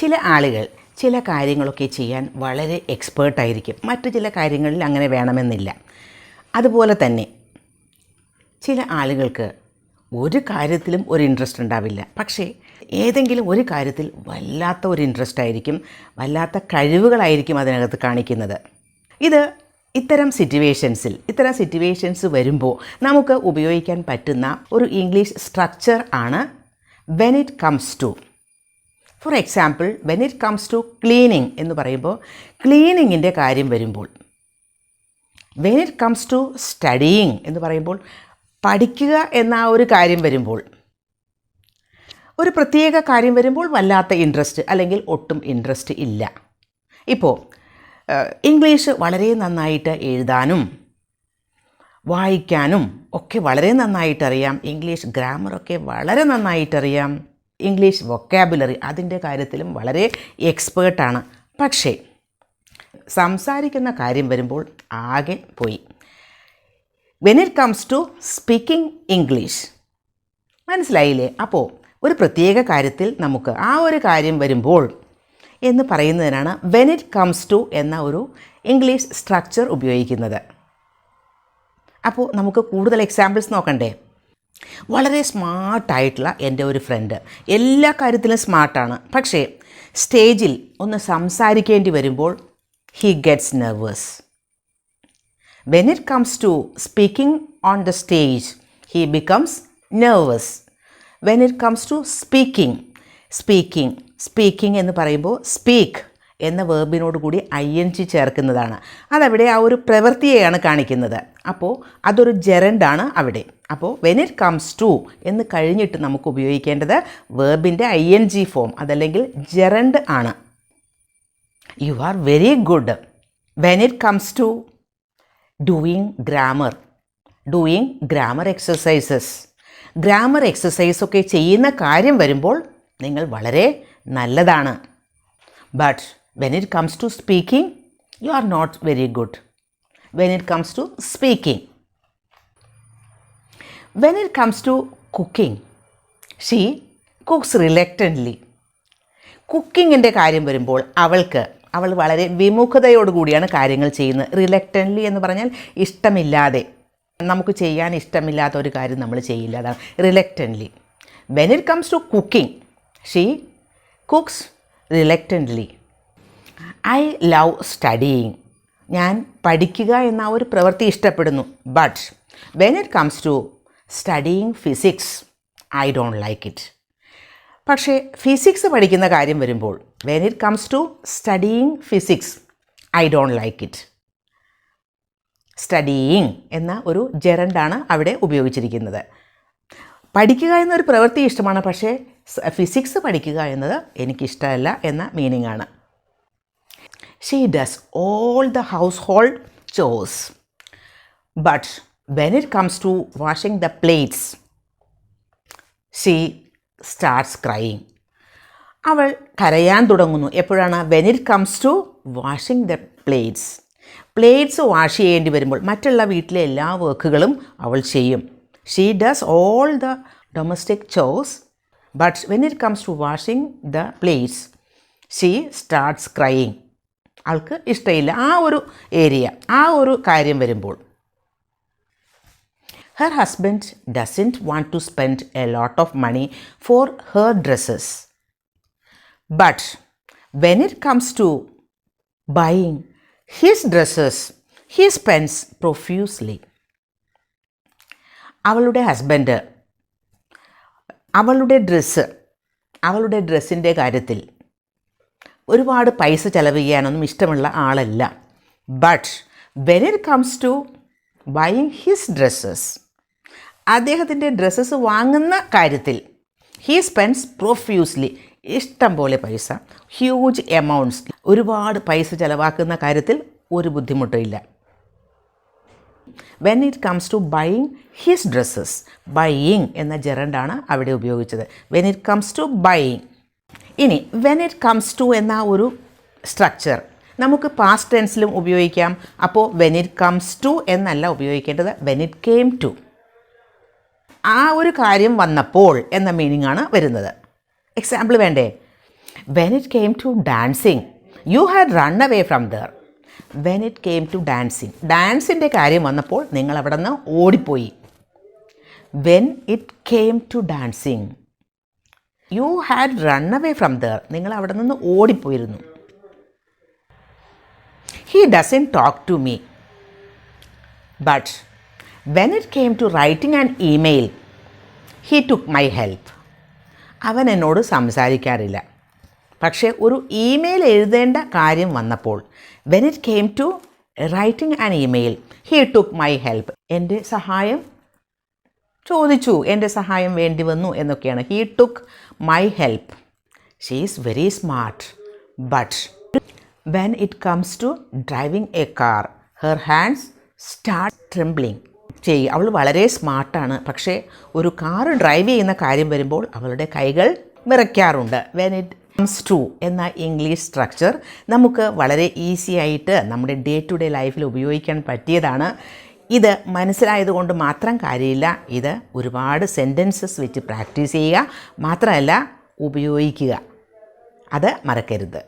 ചില ആളുകൾ ചില കാര്യങ്ങളൊക്കെ ചെയ്യാൻ വളരെ എക്സ്പേർട്ടായിരിക്കും, മറ്റു ചില കാര്യങ്ങളിൽ അങ്ങനെ വേണമെന്നില്ല. അതുപോലെ തന്നെ ചില ആളുകൾക്ക് ഒരു കാര്യത്തിലും ഒരു ഇൻട്രസ്റ്റ് ഉണ്ടാവില്ല, പക്ഷേ ഏതെങ്കിലും ഒരു കാര്യത്തിൽ വല്ലാത്ത ഒരു ഇൻട്രസ്റ്റ് ആയിരിക്കും, വല്ലാത്ത കഴിവുകളായിരിക്കും അതിനകത്ത് കാണിക്കുന്നത്. ഇത്തരം സിറ്റുവേഷൻസ് വരുമ്പോൾ നമുക്ക് ഉപയോഗിക്കാൻ പറ്റുന്ന ഒരു ഇംഗ്ലീഷ് സ്ട്രക്ചർ ആണ് when it comes to. For example, when it comes to cleaning എന്ന് പറയുമ്പോൾ ക്ലീനിങ്ങിൻ്റെ കാര്യം വരുമ്പോൾ, when it comes to studying എന്ന് പറയുമ്പോൾ പഠിക്കുക എന്ന ഒരു കാര്യം വരുമ്പോൾ, ഒരു പ്രത്യേക കാര്യം വരുമ്പോൾ വല്ലാത്ത ഇൻട്രസ്റ്റ് അല്ലെങ്കിൽ ഒട്ടും ഇൻട്രസ്റ്റ് ഇല്ല. ഇപ്പോൾ ഇംഗ്ലീഷ് വളരെ നന്നായിട്ട് എഴുതാനും വായിക്കാനും ഒക്കെ വളരെ നന്നായിട്ടറിയാം, ഇംഗ്ലീഷ് ഗ്രാമറൊക്കെ വളരെ നന്നായിട്ടറിയാം, ഇംഗ്ലീഷ് വൊക്കാബുലറി അതിൻ്റെ കാര്യത്തിലും വളരെ എക്സ്പേർട്ടാണ്. പക്ഷേ സംസാരിക്കുന്ന കാര്യം വരുമ്പോൾ ആകെ പോയി. When it comes to speaking English, മനസ്സിലായില്ലേ? അപ്പോൾ ഒരു പ്രത്യേക കാര്യത്തിൽ നമുക്ക് ആ ഒരു കാര്യം വരുമ്പോൾ എന്ന് പറയുന്നതിനാണ് വെൻ ഇറ്റ് കംസ് ടു എന്ന ഒരു ഇംഗ്ലീഷ് സ്ട്രക്ചർ ഉപയോഗിക്കുന്നത്. അപ്പോൾ നമുക്ക് കൂടുതൽ എക്സാമ്പിൾസ് നോക്കണ്ടേ? വളരെ സ്മാർട്ടായിട്ടുള്ള എൻ്റെ ഒരു ഫ്രണ്ട്, എല്ലാ കാര്യത്തിലും സ്മാർട്ടാണ്, പക്ഷേ സ്റ്റേജിൽ ഒന്ന് സംസാരിക്കേണ്ടി വരുമ്പോൾ he gets nervous. When it comes to speaking on the stage he becomes nervous. When it comes to speaking എന്ന് പറയുമ്പോൾ സ്പീക്ക് എന്ന വേർബിനോട് കൂടി ING ചേർക്കുന്നതാണ്. അതവിടെ ആ ഒരു പ്രവൃത്തിയെയാണ് കാണിക്കുന്നത്. അപ്പോൾ അതൊരു ജെറൻഡാണ് അവിടെ. അപ്പോൾ വെൻ ഇറ്റ് കംസ് ടു എന്ന് കഴിഞ്ഞിട്ട് നമുക്ക് ഉപയോഗിക്കേണ്ടത് വേർബിൻ്റെ ING ഫോം, അതല്ലെങ്കിൽ ജെറൻഡ് ആണ്. You are very good. When it comes to doing grammar exercises, grammar എക്സസൈസൊക്കെ ചെയ്യുന്ന കാര്യം വരുമ്പോൾ നിങ്ങൾ വളരെ നല്ലതാണ്. But when it comes to speaking you are not very good. When it comes to speaking. When it comes to cooking she cooks reluctantly. കുക്കിങ്ങിൻ്റെ കാര്യം വരുമ്പോൾ അവൾ വളരെ വിമുഖതയോടുകൂടിയാണ് കാര്യങ്ങൾ ചെയ്യുന്നത്. റിലക്റ്റൻ്റ്ലി എന്ന് പറഞ്ഞാൽ ഇഷ്ടമില്ലാതെ, നമുക്ക് ചെയ്യാൻ ഇഷ്ടമില്ലാത്ത ഒരു കാര്യം നമ്മൾ ചെയ്യില്ല, അതാണ് reluctantly. When it comes to cooking she cooks reluctantly. I love studying, ഞാൻ പഠിക്കുക എന്ന ഒരു പ്രവൃത്തി ഇഷ്ടപ്പെടുന്നു. But when it comes to studying physics I don't like it. പക്ഷേ ഫിസിക്സ് പഠിക്കുന്ന കാര്യം വരുമ്പോൾ when it comes to studying physics I don't like it. Studying എന്ന ഒരു ജെറൻഡാണ് അവിടെ ഉപയോഗിച്ചിരിക്കുന്നത്. പഠിക്കുക എന്നൊരു പ്രവൃത്തി ഇഷ്ടമാണ്, പക്ഷേ ഫിസിക്സ് പഠിക്കുക എന്നത് എനിക്കിഷ്ടമല്ല എന്ന മീനിങ് ആണ്. She does all the household ചോസ് but when it comes to washing the plates she starts crying. അവൾ കരയാൻ തുടങ്ങുന്നു. എപ്പോഴാണ്? When it comes to washing the plates wash ചെയ്യേണ്ടി വരുമ്പോൾ, മറ്റുള്ള വീട്ടിലെ എല്ലാ വർക്കുകളും അവൾ ചെയ്യും. She does all the domestic ചോസ് but when it comes to washing the plates she starts crying. ആൾക്ക് ഇഷ്ടമില്ല ആ ഒരു ഏരിയ, ആ ഒരു കാര്യം വരുമ്പോൾ. Her husband doesn't want to spend a lot of money for her dresses. But when it comes to buying his dresses, he spends profusely. അവളുടെ husband അവളുടെ ഡ്രസ്സിൻ്റെ കാര്യത്തിൽ ഒരുപാട് പൈസ ചെലവ് ചെയ്യാനൊന്നും ഇഷ്ടമുള്ള ആളല്ല. But when it comes to buying his dresses, അദ്ദേഹത്തിൻ്റെ ഡ്രസ്സസ് വാങ്ങുന്ന കാര്യത്തിൽ ഹീ സ്പെൻഡ്സ് പ്രൊഫ്യൂസ്ലി, ഇഷ്ടം പോലെ പൈസ, ഹ്യൂജ് എമൗണ്ട്സ്, ഒരുപാട് പൈസ ചിലവാക്കുന്ന കാര്യത്തിൽ ഒരു ബുദ്ധിമുട്ടില്ല. When it comes to buying his dresses, buying എന്ന ജെറൻഡാണ് അവിടെ ഉപയോഗിച്ചത്. When it comes to buying. ഇനി വെൻ ഇറ്റ് കംസ് ടു എന്ന ഒരു സ്ട്രക്ചർ നമുക്ക് പാസ്റ്റ് ടെൻസിലും ഉപയോഗിക്കാം. അപ്പോൾ വെൻ ഇറ്റ് കംസ് ടു എന്നല്ല ഉപയോഗിക്കേണ്ടത്, വെൻ ഇറ്റ് കെയിം ടു. ആ ഒരു കാര്യം വന്നപ്പോൾ എന്ന മീനിങ് ആണ് വരുന്നത്. എക്സാമ്പിൾ വേണ്ടേ? When it came to dancing you had run away from there. When it came to dancing, ഡാൻസിൻ്റെ കാര്യം വന്നപ്പോൾ നിങ്ങൾ അവിടെ നിന്ന് ഓടിപ്പോയി. When it came to dancing you had run away from there, നിങ്ങൾ അവിടെ നിന്ന് ഓടിപ്പോയിരുന്നു. He doesn't talk to me but when it came to writing an email he took my help. അവൻ എന്നോട് സംസാരിക്കാറില്ല, പക്ഷേ ഒരു ഇമെയിൽ എഴുതേണ്ട കാര്യം വന്നപ്പോൾ when it came to writing an email he took my help, എൻ്റെ സഹായം ചോദിച്ചു, എൻ്റെ സഹായം വേണ്ടി വന്നു എന്നൊക്കെയാണ്. He took my help. She is very smart but when it comes to driving a car her hands start trembling. അവൾ വളരെ സ്മാർട്ടാണ്, പക്ഷേ ഒരു കാറ് ഡ്രൈവ് ചെയ്യുന്ന കാര്യം വരുമ്പോൾ അവളുടെ കൈകൾ വിറയ്ക്കാറുണ്ട്. വെൻ ഇറ്റ് കംസ് ടു എന്ന ഇംഗ്ലീഷ് സ്ട്രക്ചർ നമുക്ക് വളരെ ഈസി ആയിട്ട് നമ്മുടെ ഡേ ടു ഡേ ലൈഫിൽ ഉപയോഗിക്കാൻ പറ്റിയതാണ്. ഇത് മനസ്സിലായതുകൊണ്ട് മാത്രം കാര്യമില്ല, ഇത് ഒരുപാട് സെൻറ്റൻസസ് വെച്ച് പ്രാക്ടീസ് ചെയ്യുക, മാത്രമല്ല ഉപയോഗിക്കുക, അത് മറക്കരുത്.